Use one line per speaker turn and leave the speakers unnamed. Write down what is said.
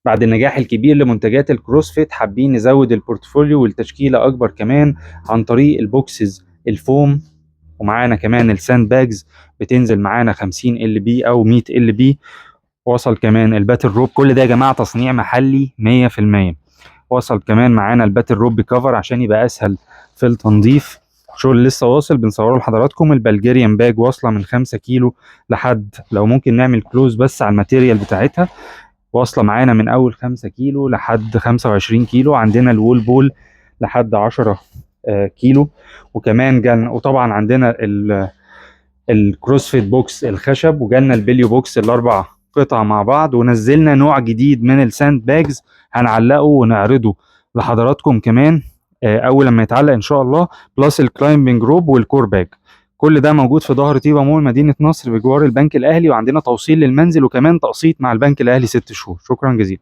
بعد النجاح الكبير لمنتجات الكروسفيت حابين نزود البورتفوليو والتشكيلة أكبر كمان عن طريق البوكسز الفوم، ومعانا كمان الساند باجز بتنزل معانا 50 ال بي أو 100 ال بي. وصل كمان الباتل روب، كل ده يا جماعة تصنيع محلي 100%. وصل كمان معانا الباتل روب كفر عشان يبقى أسهل في التنظيف. شغل لسه واصل بنصوره لحضراتكم. البلجيريان باج واصلة من 5 كيلو لحد، لو ممكن نعمل كلوز بس على الماتيريال بتاعتها، واصلة معانا من أول 5 كيلو لحد 25 كيلو. عندنا الوول بول لحد 10 كيلو. وكمان جالنا، وطبعا عندنا الكروسفيت بوكس الخشب، وجالنا البليو بوكس الأربع قطع مع بعض. ونزلنا نوع جديد من الساند باجز هنعلقه ونعرضه لحضراتكم كمان أول لما يتعلق إن شاء الله، بلس الكلايمبنج روب والكور باج. كل ده موجود في ظهر تيبا مول مدينة نصر بجوار البنك الأهلي، وعندنا توصيل للمنزل وكمان تقسيط مع البنك الأهلي 6 شهور. شكرا جزيلا.